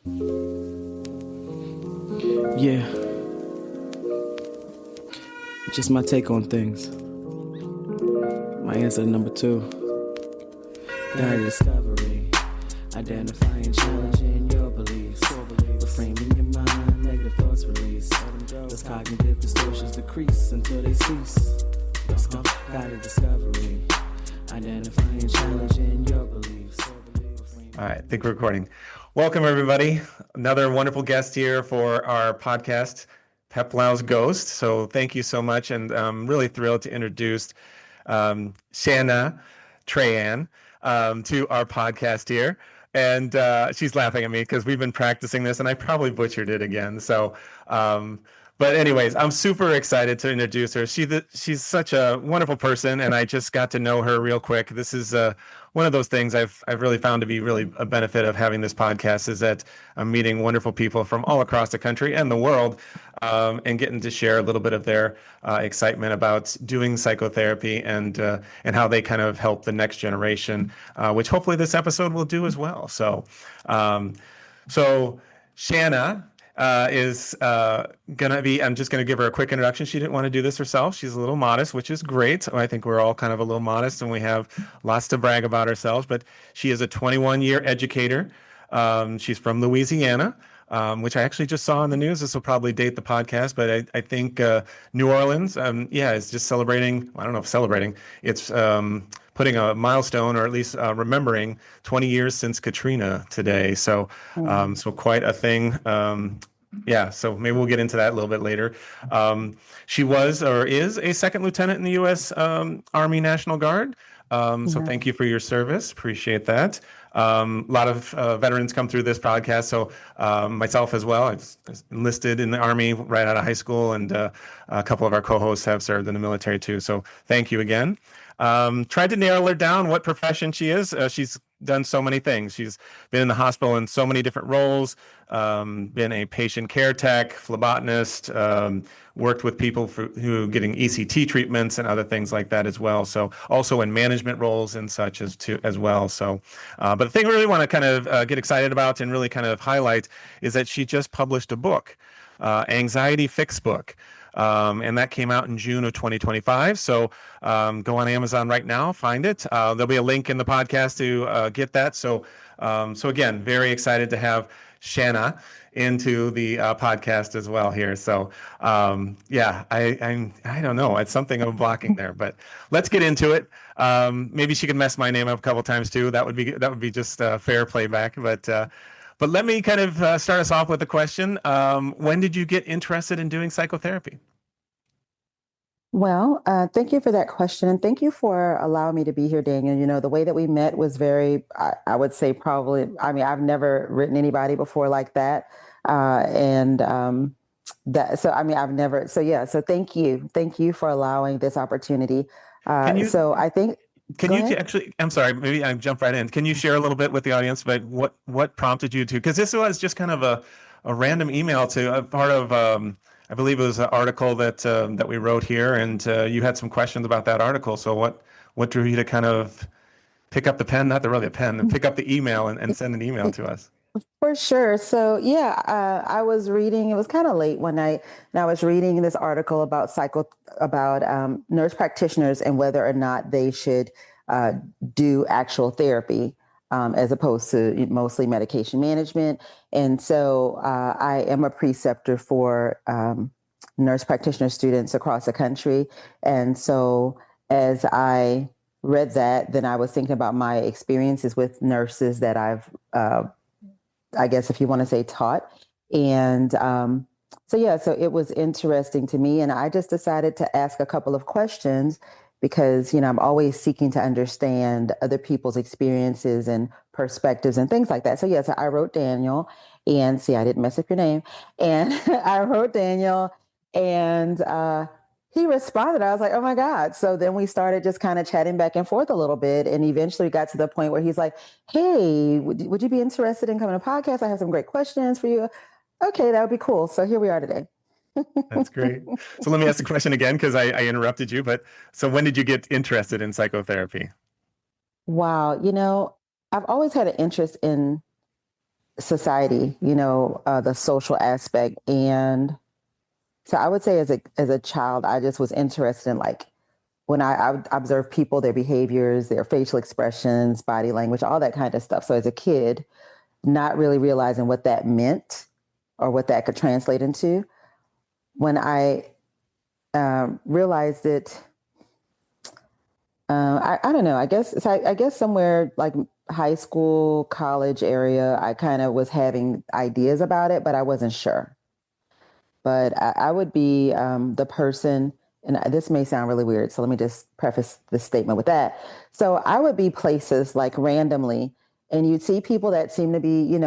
Yeah, just my take on things. My answer to number two. Guided discovery. Identifying, challenging your beliefs. Reframing your mind, negative thoughts release. Those cognitive distortions decrease until they cease. Let's go. Guided discovery. Identifying, challenging your beliefs. All right, I think we're recording. Welcome, everybody. Another wonderful guest here for our podcast, Peplau's Ghost. So thank you so much, and I'm really thrilled to introduce Shana Trahan to our podcast here. And she's laughing at me because we've been practicing this, and I probably butchered it again. So, but anyways, I'm super excited to introduce her. She's such a wonderful person, and I just got to know her real quick. This is one of those things I've really found to be really a benefit of having this podcast is that I'm meeting wonderful people from all across the country and the world, and getting to share a little bit of their excitement about doing psychotherapy and how they kind of help the next generation, which hopefully this episode will do as well. So, Shana is gonna be. I'm just gonna give her a quick introduction. She didn't want to do this herself. She's a little modest, which is great. I think we're all kind of a little modest, and we have lots to brag about ourselves. But she is a 21-year educator. She's from Louisiana, which I actually just saw in the news. This will probably date the podcast, but I think New Orleans, is just celebrating. I don't know if celebrating. It's putting a milestone, or at least remembering 20 years since Katrina today. So, so quite a thing. So maybe we'll get into that a little bit later. She was or is a second lieutenant in the U.S. Army National Guard. So thank you for your service. Appreciate that. A lot of veterans come through this podcast. So myself as well. I've enlisted in the Army right out of high school, and a couple of our co-hosts have served in the military too. So thank you again. Tried to narrow her down what profession she is. She's done so many things. She's been in the hospital in so many different roles, been a patient care tech, phlebotomist, worked with people who getting ECT treatments and other things like that as well. So also in management roles and such as well. So, but the thing I really want to kind of get excited about and really kind of highlight is that she just published a book, Anxiety Fix Book. And that came out in June of 2025. So go on Amazon right now, find it. There'll be a link in the podcast to get that. So, so again, very excited to have Shana into the podcast as well here. So I don't know. It's something I'm blocking there, but let's get into it. Maybe she can mess my name up a couple times too. That would be just fair playback. But let me kind of start us off with a question. When did you get interested in doing psychotherapy? Well, thank you for that question. And thank you for allowing me to be here, Daniel. You know, the way that we met was very, I would say probably, I mean, I've never written anybody before like that. So thank you. Thank you for allowing this opportunity. So I think, Can you actually, I'm sorry, maybe I jumped right in. Can you share a little bit with the audience about what prompted you to, because this was just kind of a random email to a part of, I believe it was an article that we wrote here, and you had some questions about that article. So what drew you to kind of pick up the pen, not really a pen, and pick up the email and send an email to us? For sure. So I was reading, it was kind of late one night, and I was reading this article about nurse practitioners and whether or not they should do actual therapy as opposed to mostly medication management. And so I am a preceptor for nurse practitioner students across the country. And so as I read that, then I was thinking about my experiences with nurses that I've I guess if you want to say taught. And so it was interesting to me. And I just decided to ask a couple of questions because, I'm always seeking to understand other people's experiences and perspectives and things like that. So I wrote Daniel, and I didn't mess up your name. And I wrote Daniel, and he responded. I was like, oh my God. So then we started just kind of chatting back and forth a little bit. And eventually got to the point where he's like, hey, would you be interested in coming to a podcast? I have some great questions for you. Okay, that would be cool. So here we are today. That's great. So let me ask the question again, because I interrupted you. But so when did you get interested in psychotherapy? Wow. I've always had an interest in society, the social aspect. And so I would say as a child, I just was interested in like when I would observe people, their behaviors, their facial expressions, body language, all that kind of stuff. So as a kid, not really realizing what that meant or what that could translate into. When I realized it, I don't know. I guess somewhere like high school, college area, I kind of was having ideas about it, but I wasn't sure. But I would be the person, and this may sound really weird, so let me just preface this statement with that. So I would be places like randomly, and you'd see people that seem to be,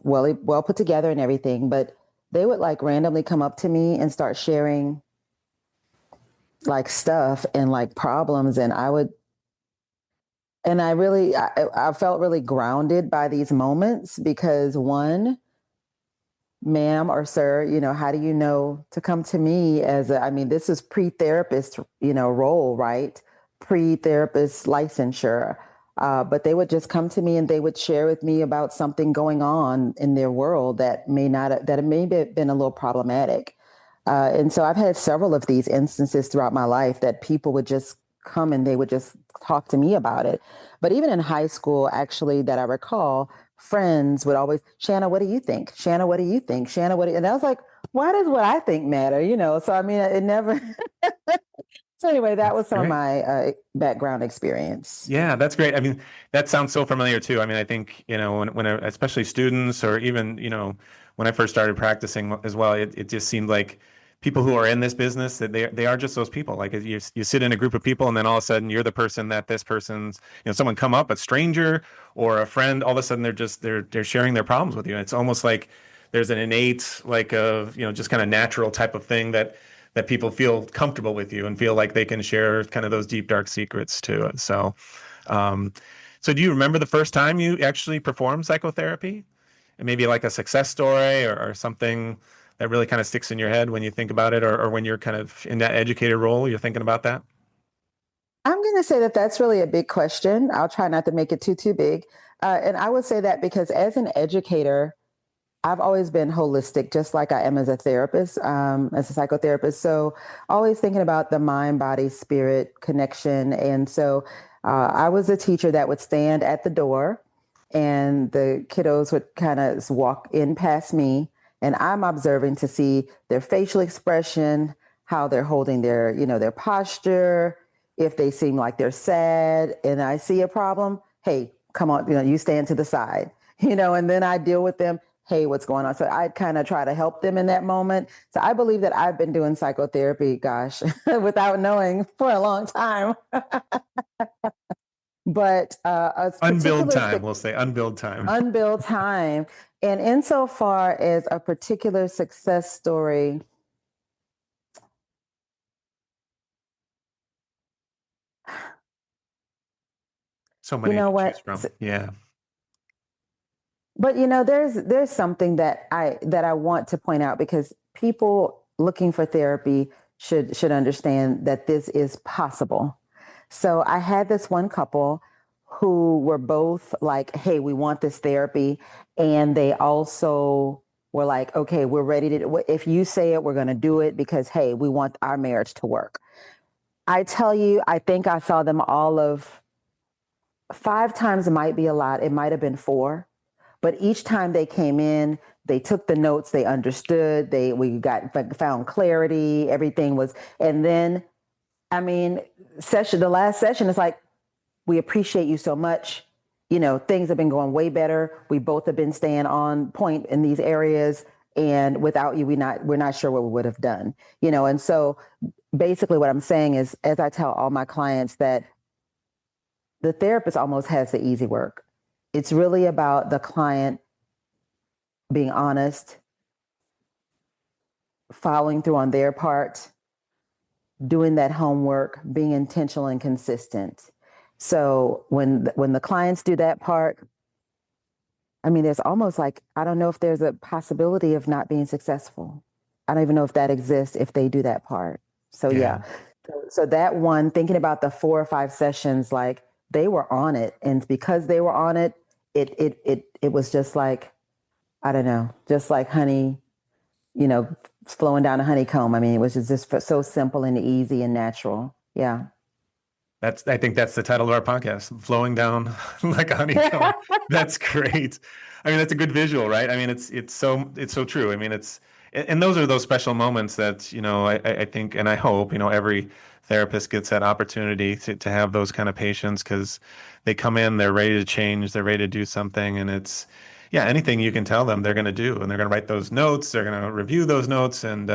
well put together and everything, but they would like randomly come up to me and start sharing like stuff and like problems, and I felt really grounded by these moments because one, ma'am or sir, how do you know to come to me I mean, this is pre-therapist, role, right? Pre-therapist licensure. But they would just come to me and they would share with me about something going on in their world that that it may have been a little problematic. And so I've had several of these instances throughout my life that people would just come and they would just talk to me about it. But even in high school, actually, that I recall, friends would always, Shana, what do you think? Shana, what do you think? Shana, and I was like, why does what I think matter? So I mean, it never. So anyway, that was That's some of great. my background experience. Yeah, that's great. I mean, that sounds so familiar too. I mean, I think, especially students or even, when I first started practicing as well, it just seemed like people who are in this business that they are just those people. Like you sit in a group of people and then all of a sudden you're the person that this person's, someone come up, a stranger or a friend, all of a sudden they're sharing their problems with you. And it's almost like there's an innate, like just kind of natural type of thing that people feel comfortable with you and feel like they can share kind of those deep, dark secrets too. Um, so do you remember the first time you actually performed psychotherapy? And maybe like a success story or something that really kind of sticks in your head when you think about it, or when you're kind of in that educator role, you're thinking about that? I'm going to say that that's really a big question. I'll try not to make it too big. And I would say that because as an educator, I've always been holistic, just like I am as a therapist, as a psychotherapist. So always thinking about the mind, body, spirit connection. And so I was a teacher that would stand at the door and the kiddos would kind of walk in past me. And I'm observing to see their facial expression, how they're holding their posture, if they seem like they're sad and I see a problem, hey, come on, you stand to the side, and then I deal with them. Hey, what's going on? So I kind of try to help them in that moment. So I believe that I've been doing psychotherapy, gosh, without knowing for a long time. But a Unbilled particular time, we'll say unbilled time. unbilled time. And insofar as a particular success story, So you many know to choose what? from. Yeah. But there's something that I want to point out because people looking for therapy should understand that this is possible. So I had this one couple who were both like, "Hey, we want this therapy," and they also were like, "Okay, we're ready to. If you say it, we're going to do it because hey, we want our marriage to work." I tell you, I think I saw them all of 5 times. It might be a lot. It might have been 4, but each time they came in, they took the notes, they understood, we got found clarity, everything was, and then I mean, the last session is like, we appreciate you so much. Things have been going way better. We both have been staying on point in these areas. And without you, we're not sure what we would have done. And so basically what I'm saying is, as I tell all my clients that the therapist almost has the easy work. It's really about the client being honest, following through on their part, doing that homework, being intentional and consistent. So when the clients do that part, I mean, there's almost like, I don't know if there's a possibility of not being successful. I don't even know if that exists if they do that part. So yeah. Yeah. So that one, thinking about the 4 or 5 sessions, like they were on it. And because they were on it, it was just like, I don't know, just like honey, you know, flowing down a honeycomb. I mean, it was just so simple and easy and natural. Yeah. I think that's the title of our podcast, Flowing Down Like a Honeycomb. That's great. I mean, that's a good visual, right? I mean, it's so true. I mean, and those are those special moments that, I think, and I hope, every therapist gets that opportunity to have those kind of patients, because they come in, they're ready to change, they're ready to do something. And yeah, anything you can tell them, they're going to do, and they're going to write those notes, they're going to review those notes. And,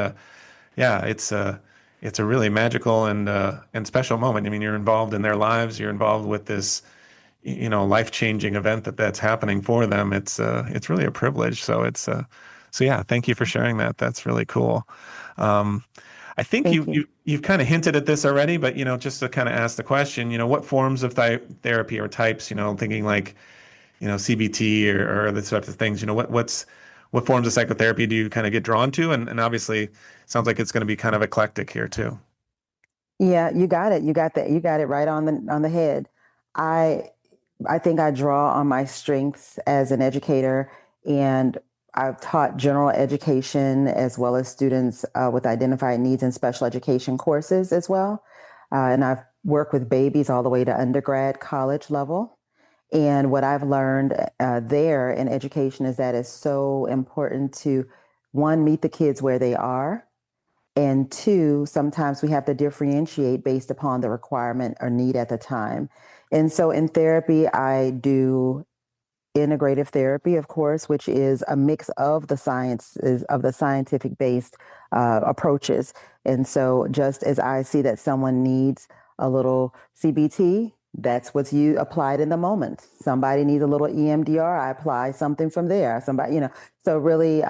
yeah, it's a really magical and special moment. I mean, you're involved in their lives. You're involved with this, life-changing event that's happening for them. It's really a privilege. So yeah, thank you for sharing that. That's really cool. Um, I think Thank you. you've kind of hinted at this already, but just to kind of ask the question, what forms of therapy or types, thinking like, CBT or the types of things, what forms of psychotherapy do you kind of get drawn to? And obviously, it sounds like it's going to be kind of eclectic here too. Yeah, you got it. You got that. You got it right on the head. I I think I draw on my strengths as an educator, and I've taught general education as well as students with identified needs and special education courses as well. And I've worked with babies all the way to undergrad, college level. And what I've learned there in education is that it's so important to, one, meet the kids where they are. And two, sometimes we have to differentiate based upon the requirement or need at the time. And so in therapy, I do integrative therapy, of course, which is a mix of the sciences, of the scientific based approaches. And so just as I see that someone needs a little CBT, that's what's you applied in the moment. Somebody needs a little EMDR, I apply something from there. Somebody, so really,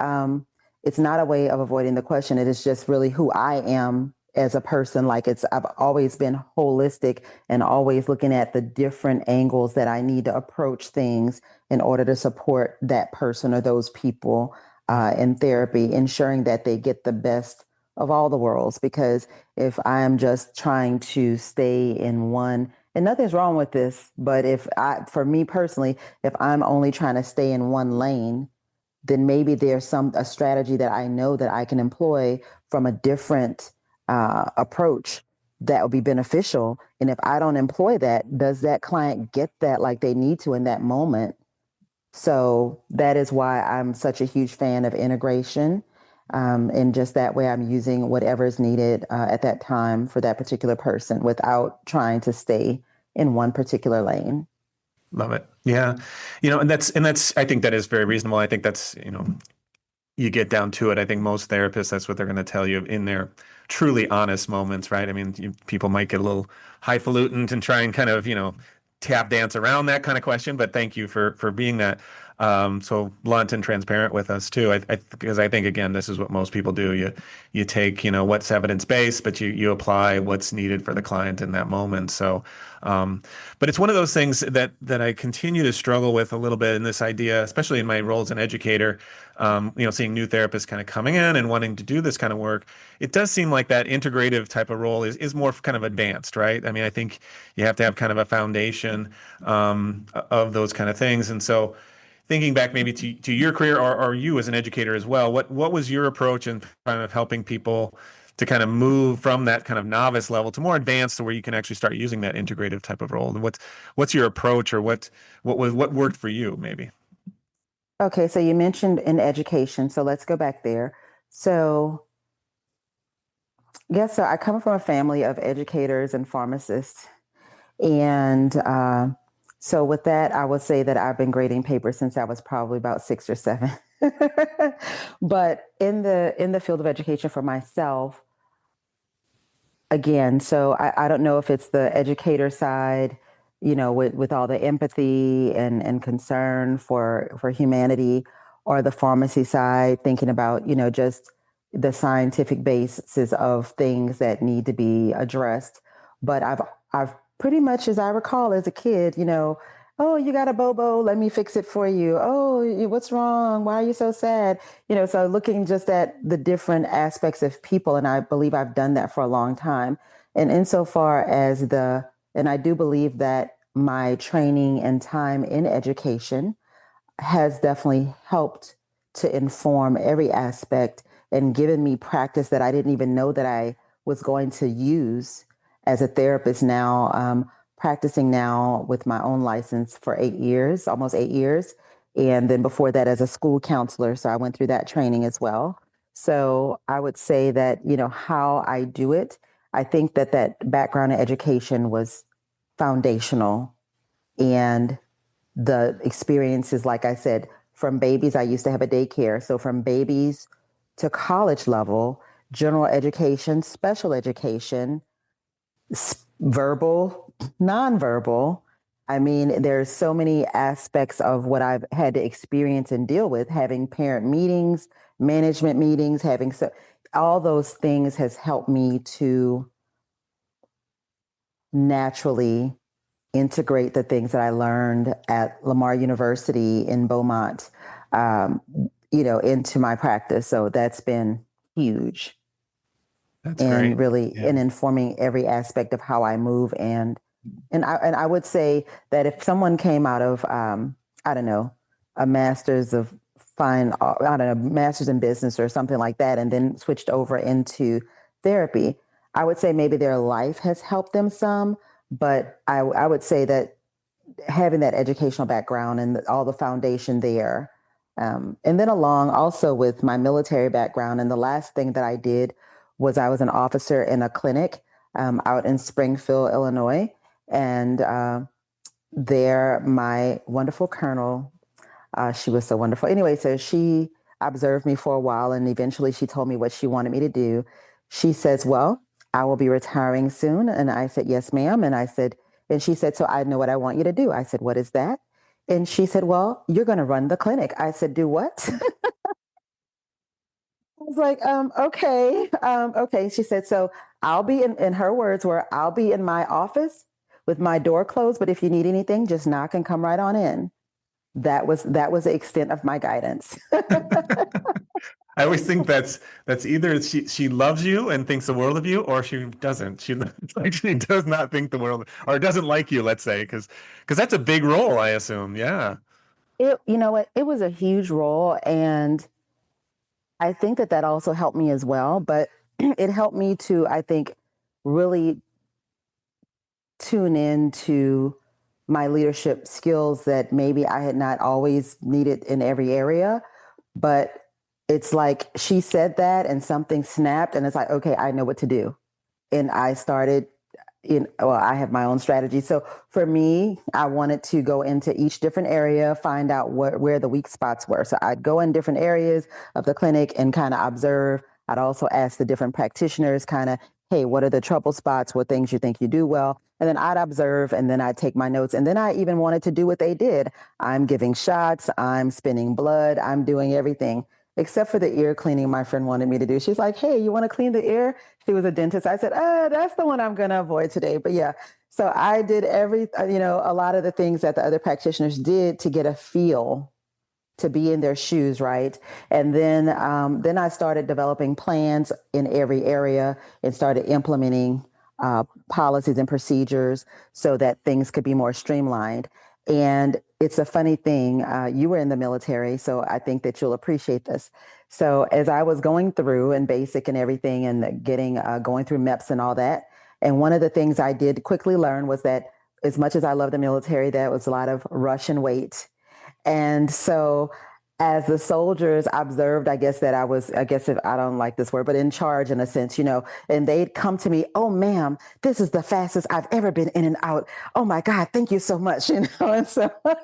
it's not a way of avoiding the question. It is just really who I am as a person. I've always been holistic and always looking at the different angles that I need to approach things in order to support that person or those people in therapy, ensuring that they get the best of all the worlds. Because if I am just trying to stay in one, and nothing's wrong with this, but for me personally, if I'm only trying to stay in one lane, then maybe there's a strategy that I know that I can employ from a different approach that will be beneficial. And if I don't employ that, does that client get that like they need to in that moment? So that is why I'm such a huge fan of integration. And just that way I'm using whatever is needed at that time for that particular person without trying to stay in one particular lane. Love it. Yeah. And that's, I think that is very reasonable. I think that's, you get down to it. I think most therapists, that's what they're going to tell you in their truly honest moments, right? I mean, people might get a little highfalutin and try and kind of, tap dance around that kind of question, but thank you for being that so blunt and transparent with us too. Because I think, again, this is what most people do. You take, what's evidence based, but you apply what's needed for the client in that moment. So, but it's one of those things that I continue to struggle with a little bit in this idea, especially in my role as an educator. Seeing new therapists kind of coming in and wanting to do this kind of work, it does seem like that integrative type of role is more kind of advanced, right? I mean, I think you have to have kind of a foundation of those kind of things. And so thinking back maybe to your career or you as an educator as well, what was your approach in kind of helping people to kind of move from that kind of novice level to more advanced, to where you can actually start using that integrative type of role? And what's your approach, or what worked for you maybe? Okay, so you mentioned in education, so let's go back there. So, yes, so I come from a family of educators and pharmacists. And so with that, I would say that I've been grading papers since I was probably about 6 or 7. But in the field of education for myself, again, so I don't know if it's the educator side, with all the empathy and concern for humanity, or the pharmacy side, thinking about, just the scientific basis of things that need to be addressed. But I've pretty much, as I recall as a kid, oh, you got a bobo, let me fix it for you. Oh, what's wrong? Why are you so sad? So looking just at the different aspects of people, and I believe I've done that for a long time. And insofar as and I do believe that my training and time in education has definitely helped to inform every aspect and given me practice that I didn't even know that I was going to use as a therapist now, practicing now with my own license for 8 years, almost 8 years. And then before that, as a school counselor. So I went through that training as well. So I would say that, how I do it, I think that that background in education was foundational. And the experiences, like I said, from babies, I used to have a daycare. So from babies to college level, general education, special education, verbal, nonverbal. I mean, there's so many aspects of what I've had to experience and deal with, having parent meetings, management meetings, having all those things has helped me to naturally integrate the things that I learned at Lamar University in Beaumont, um, into my practice. So that's been huge That's and great. really Yeah. in informing every aspect of how I move. And I would say that if someone came out of, I don't know, a master's of I don't know, master's in business or something like that, and then switched over into therapy, I would say maybe their life has helped them some. But I would say that having that educational background and all the foundation there. And then along also with my military background. And the last thing that I did was I was an officer in a clinic out in Springfield, Illinois. And there, my wonderful colonel, she was so wonderful. Anyway, so she observed me for a while and eventually she told me what she wanted me to do. She says, well, I will be retiring soon. And I said, yes, ma'am. And she said, so I know what I want you to do. I said, what is that? And she said, well, you're going to run the clinic. I said, do what? I was like, okay. Okay. She said, so I'll be in her words were, I'll be in my office with my door closed. But if you need anything, just knock and come right on in. That was the extent of my guidance. I always think that's either she loves you and thinks the world of you, or she doesn't. She like she does not think the world, or doesn't like you. Let's say because that's a big role, I assume. Yeah. You know what? It was a huge role, and I think that that also helped me as well. But it helped me to, I think, really tune into my leadership skills that maybe I had not always needed in every area. But it's like she said that, and something snapped, and it's like, okay, I know what to do. And I started I have my own strategy. So for me, I wanted to go into each different area, find out where the weak spots were. So I'd go in different areas of the clinic and kind of observe. I'd also ask the different practitioners kind of, hey, what are the trouble spots? What things you think you do well? And then I'd observe and then I'd take my notes. And then I even wanted to do what they did. I'm giving shots, I'm spinning blood, I'm doing everything except for the ear cleaning my friend wanted me to do. She's like, hey, you want to clean the ear? She was a dentist. I said, that's the one I'm going to avoid today. But yeah, so I did a lot of the things that the other practitioners did to get a feel to be in their shoes, right? And then I started developing plans in every area and started implementing policies and procedures so that things could be more streamlined. And it's a funny thing. You were in the military, so I think that you'll appreciate this. So as I was going through and basic and everything and getting going through MEPS and all that, and one of the things I did quickly learn was that as much as I love the military, there was a lot of rush and wait. And so as the soldiers observed, I guess that I guess if I don't like this word, but in charge in a sense, and they'd come to me, oh, ma'am, this is the fastest I've ever been in and out. Oh my God, thank you so much. And so, but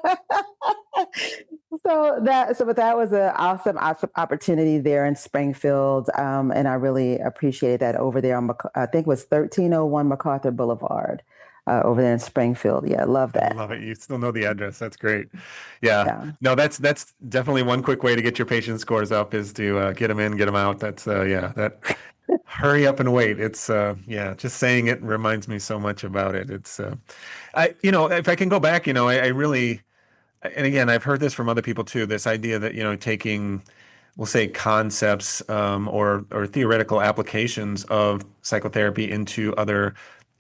that was an awesome opportunity there in Springfield. And I really appreciated that over there on, I think it was 1301 MacArthur Boulevard. Over there in Springfield. Yeah, I love I that. love it. You still know the address. That's great. Yeah. Yeah. No, that's definitely one quick way to get your patient scores up is to get them in, get them out. That's yeah, that hurry up and wait. It's yeah, just saying it reminds me so much about it. It's if I can go back, I really, and again, I've heard this from other people too, this idea that, taking, we'll say concepts or theoretical applications of psychotherapy into other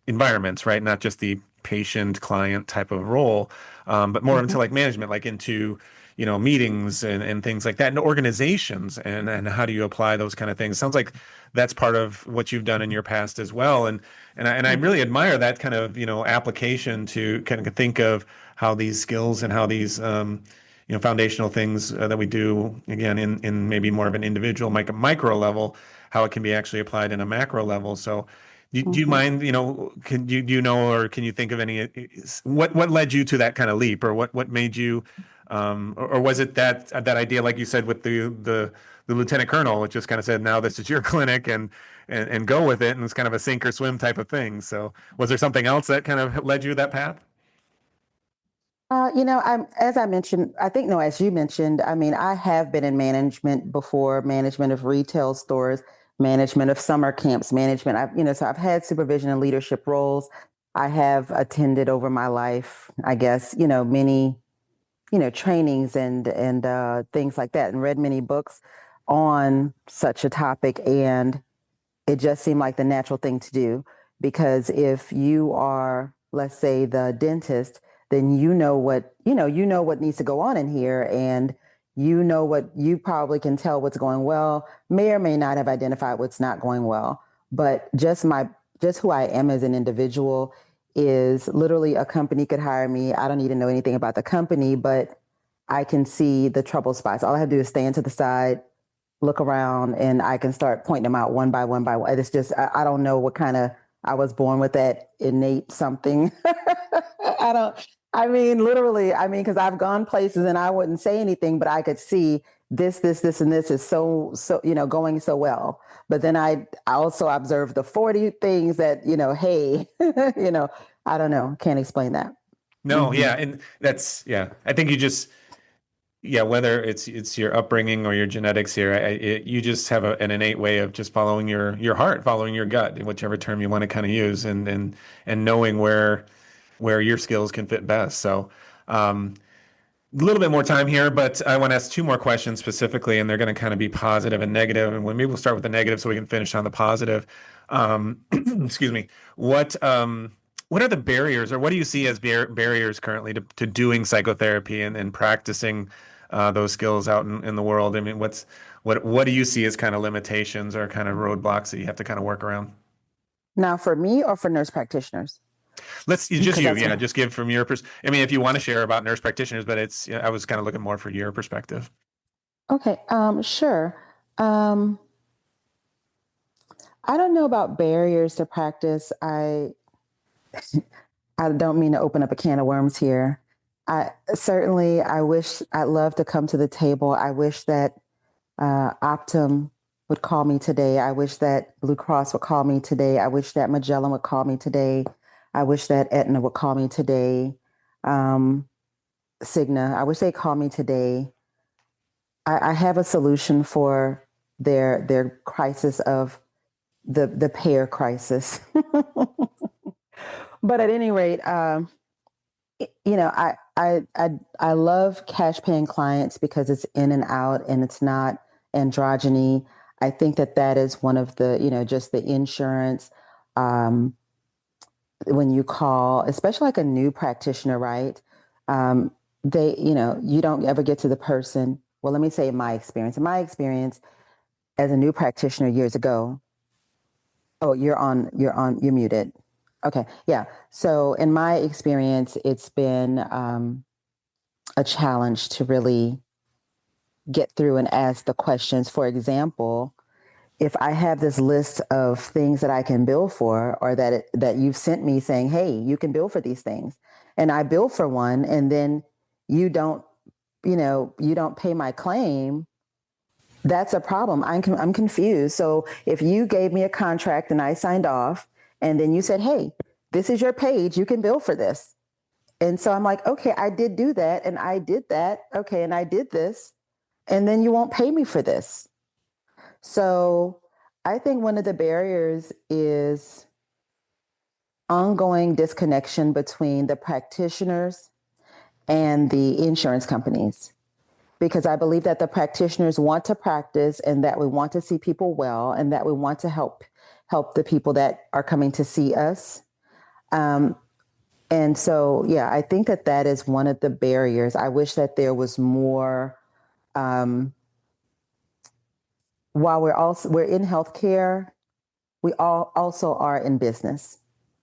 environments, right? Not just the patient client type of role, but more into like management, like into, meetings and things like that, and organizations, and how do you apply those kind of things? Sounds like that's part of what you've done in your past as well. And I really admire that kind of, application to kind of think of how these skills and how these, foundational things that we do, again, in maybe more of an individual, like a micro level, how it can be actually applied in a macro level. So do you mind, or can you think of any, what led you to that kind of leap, or what made you, or was it that idea, like you said, with the lieutenant colonel, which just kind of said, now this is your clinic, and go with it, and it's kind of a sink or swim type of thing. So was there something else that kind of led you that path? As I mentioned, I think, no, as you mentioned, I mean, I have been in management before, management of retail stores, management of summer camps, management. So I've had supervision and leadership roles. I have attended over my life, I guess, many, trainings and things like that, and read many books on such a topic. And it just seemed like the natural thing to do, because if you are, let's say, the dentist, then you know what needs to go on in here, and you probably can tell what's going well, may or may not have identified what's not going well. But just who I am as an individual is literally, a company could hire me. I don't need to know anything about the company, but I can see the trouble spots. All I have to do is stand to the side, look around, and I can start pointing them out one by one by one. It's just, I don't know what kind of, I was born with that innate something. Literally, because I've gone places and I wouldn't say anything, but I could see this, and this is so, going so well. But then I also observed the 40 things that, hey, I don't know, can't explain that. No, yeah, and that's, yeah. I think you just, yeah, whether it's your upbringing or your genetics here, you just have an innate way of just following your heart, following your gut, whichever term you want to kind of use, and knowing where your skills can fit best. So, a little bit more time here, but I want to ask two more questions specifically, and they're going to kind of be positive and negative. And maybe we'll start with the negative so we can finish on the positive. Excuse me. What are the barriers, or what do you see as barriers currently to doing psychotherapy and practicing those skills out in the world? I mean, what do you see as kind of limitations or kind of roadblocks that you have to kind of work around? Now, for me or for nurse practitioners? Just give from your perspective. I mean, if you want to share about nurse practitioners, but I was kind of looking more for your perspective. Okay, sure. I don't know about barriers to practice. I don't mean to open up a can of worms here. I wish, I'd love to come to the table. I wish that Optum would call me today. I wish that Blue Cross would call me today. I wish that Magellan would call me today. I wish that Aetna would call me today. Cigna, I wish they'd call me today. I have a solution for their crisis of the payer crisis. But at any rate, I love cash paying clients because it's in and out and it's not androgyny. I think that is one of the, just the insurance. When you call, especially like a new practitioner, right? You don't ever get to the person. Well, let me say my experience. In my experience as a new practitioner years ago. Oh, you're muted. Okay. Yeah. So in my experience, it's been a challenge to really get through and ask the questions. For example, if I have this list of things that I can bill for, or that you've sent me saying, hey, you can bill for these things, and I bill for one, and then you don't pay my claim, that's a problem. I'm confused. So if you gave me a contract and I signed off, and then you said, hey, this is your page, you can bill for this. And so I'm like, okay, I did do that, and I did that. Okay, and I did this, and then you won't pay me for this. So I think one of the barriers is ongoing disconnection between the practitioners and the insurance companies, because I believe that the practitioners want to practice, and that we want to see people well, and that we want to help the people that are coming to see us. And so, yeah, I think that that is one of the barriers. I wish that there was more. While we're in healthcare, we all also are in business.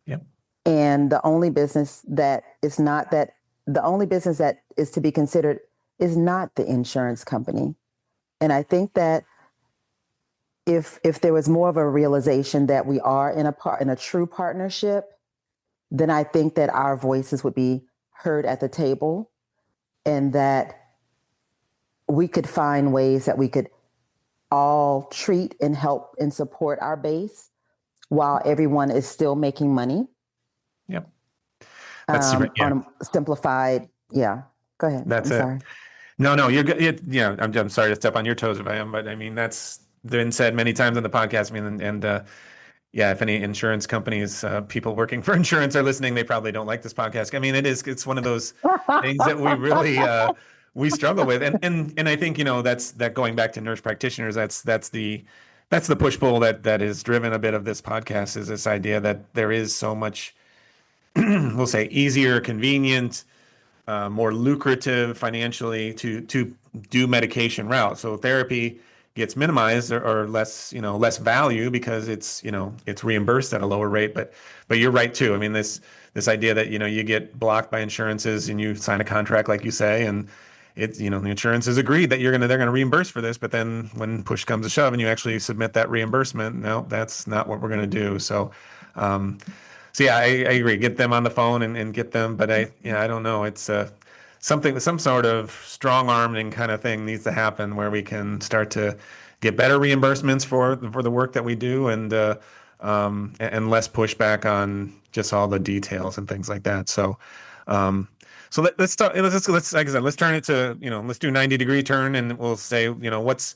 Yep. And the only business that is not that the only business that is to be considered is not the insurance company. And I think that if there was more of a realization that we are in a true partnership, then I think that our voices would be heard at the table, and that we could find ways that we could all treat and help and support our base while everyone is still making money. Yep. That's super. Yeah. On a simplified, yeah. Go ahead. That's I'm it. sorry. No, you're good. I'm sorry to step on your toes if I am, but I mean, that's been said many times on the podcast. I mean, yeah, if any insurance companies, people working for insurance are listening, they probably don't like this podcast. I mean, it's one of those things that we really, we struggle with. And I think, that's going back to nurse practitioners, that's the push pull that has driven a bit of this podcast, is this idea that there is so much, we'll say, easier, convenient, more lucrative financially to do medication route. So therapy gets minimized, or less value, because it's reimbursed at a lower rate. But you're right too. I mean, this idea that you get blocked by insurances and you sign a contract, like you say, and the insurance has agreed that they're gonna reimburse for this, but then when push comes to shove and you actually submit that reimbursement, no, that's not what we're gonna do. Um, so yeah, I agree. Get them on the phone and get them. But I don't know. It's some sort of strong arming kind of thing needs to happen, where we can start to get better reimbursements for the work that we do, and less pushback on just all the details and things like that. So let's start. Let's like I said, let's turn it to let's do 90-degree turn, and we'll say what's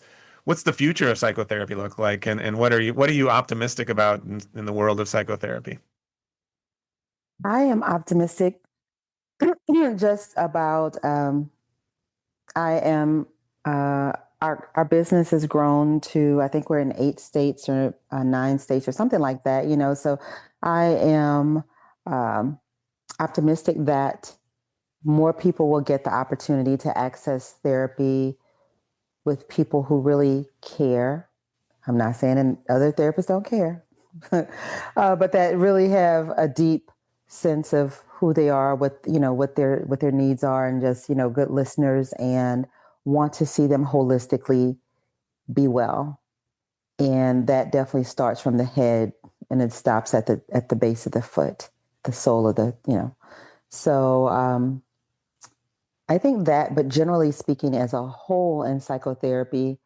the future of psychotherapy look like, and what are you optimistic about in the world of psychotherapy? I am optimistic just about, I am, our business has grown to, I think we're in 8 states or 9 states or something like that, so I am optimistic that more people will get the opportunity to access therapy with people who really care. I'm not saying other therapists don't care, but that really have a deep sense of who they are, what their needs are, and just good listeners, and want to see them holistically be well. And that definitely starts from the head, and it stops at the base of the foot, the sole of the So I think that, but generally speaking, as a whole in psychotherapy,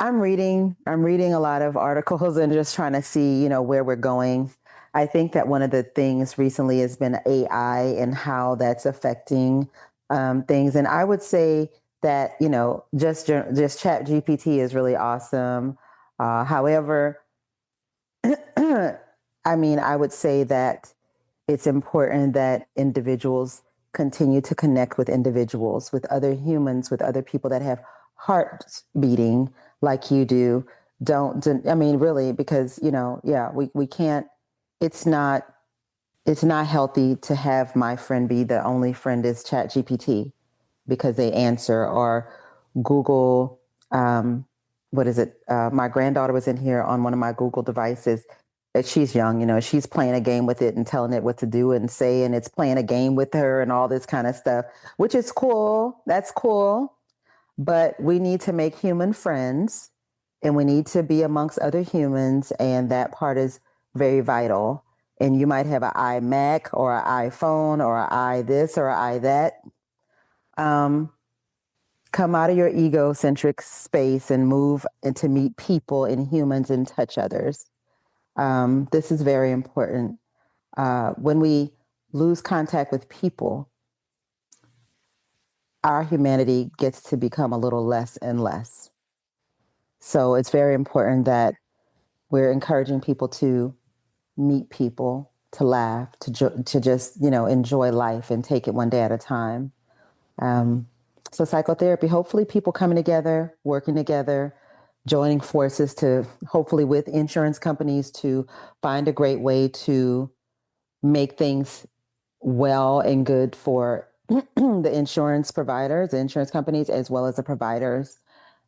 I'm reading a lot of articles and just trying to see, where we're going. I think that one of the things recently has been AI and how that's affecting things. And I would say that, just Chat GPT is really awesome. However, I mean, I would say that it's important that individuals continue to connect with individuals, with other humans, with other people that have hearts beating like you do. I mean, really, because, we can't, it's not healthy to have my friend be the only friend is Chat GPT because they answer, or Google, what is it? My granddaughter was in here on one of my Google devices. She's young, she's playing a game with it and telling it what to do and say, and it's playing a game with her and all this kind of stuff, which is cool. That's cool. But we need to make human friends, and we need to be amongst other humans. And that part is very vital. And you might have an iMac or an iPhone or an I this or an I that. Come out of your egocentric space and move and to meet people and humans and touch others. This is very important. When we lose contact with people, our humanity gets to become a little less and less. So it's very important that we're encouraging people to meet people, to laugh, to just, enjoy life and take it one day at a time. So psychotherapy, hopefully people coming together, working together, joining forces to hopefully with insurance companies to find a great way to make things well and good for the insurance providers, the insurance companies, as well as the providers.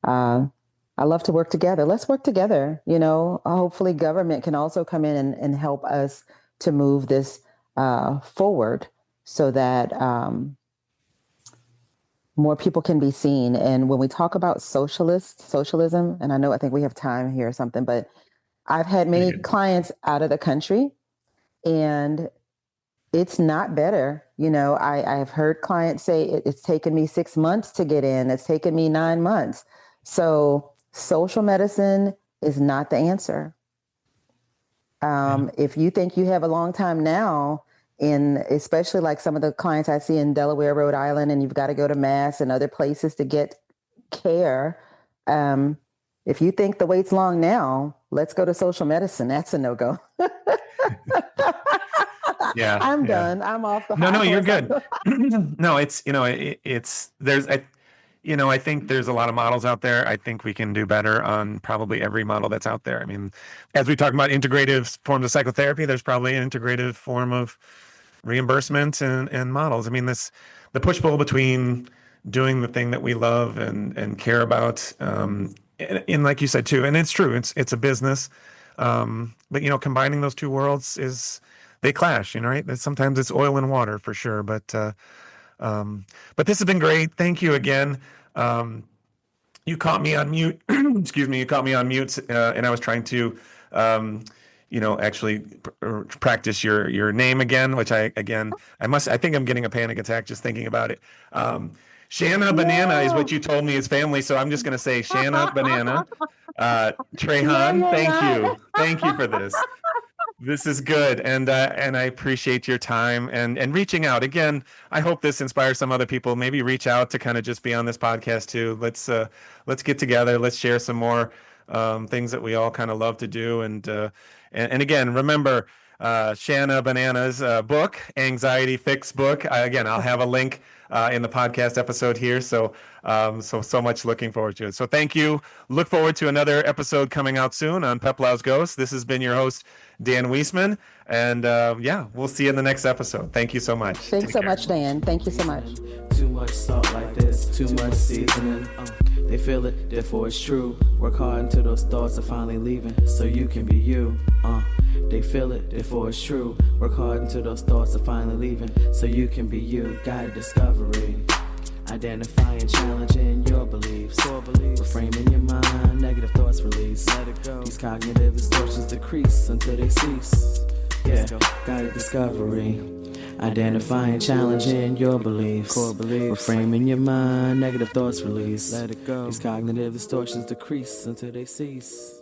I love to work together. Let's work together. Hopefully government can also come in and help us to move this forward so that more people can be seen. And when we talk about socialism, and I think we have time here or something, but I've had many clients out of the country and it's not better. I've heard clients say it's taken me 6 months to get in. It's taken me 9 months. So social medicine is not the answer. If you think you have a long time now, especially like some of the clients I see in Delaware, Rhode Island, and you've got to go to Mass and other places to get care. If you think the wait's long now, let's go to social medicine. That's a no-go. Yeah, I'm done. I'm off the. No, you're good. No, I think there's a lot of models out there. I think we can do better on probably every model that's out there. I mean, as we talk about integrative forms of psychotherapy, there's probably an integrative form of reimbursement and models. I mean, the push-pull between doing the thing that we love and care about, and like you said too, and it's true, it's a business, but combining those two worlds they clash, right? Sometimes it's oil and water for sure, but this has been great. Thank you again. You caught me on mute. Excuse me. You caught me on mute, and I was trying to, actually practice your name again, which I think I'm getting a panic attack just thinking about it. Shana Banana is what you told me is family, so I'm just going to say Shana Banana. Trahan, thank you for this. This is good, and I appreciate your time and reaching out. Again, I hope this inspires some other people. Maybe reach out to kind of just be on this podcast too. Let's get together. Let's share some more things that we all kind of love to do. And again, remember Shana Banana's book, Anxiety Fix book. I'll have a link in the podcast episode here. So much looking forward to it. So thank you. Look forward to another episode coming out soon on Peplow's Ghost. This has been your host, Dan Wiesman. And we'll see you in the next episode. Thank you so much. Thanks so much, Dan. Thank you so much. Too much salt like this, too much seasoning. They feel it, therefore it's true. Work hard until those thoughts are finally leaving, so you can be you. They feel it, therefore it's true. Work hard until those thoughts are finally leaving, so you can be you. Guided discovery. Identifying, challenging your beliefs. Reframing your mind, negative thoughts release. Let it go. These cognitive distortions decrease until they cease. Guided discovery. Identifying, challenging your beliefs. Reframing your mind, negative thoughts release. Let it go. These cognitive distortions decrease until they cease.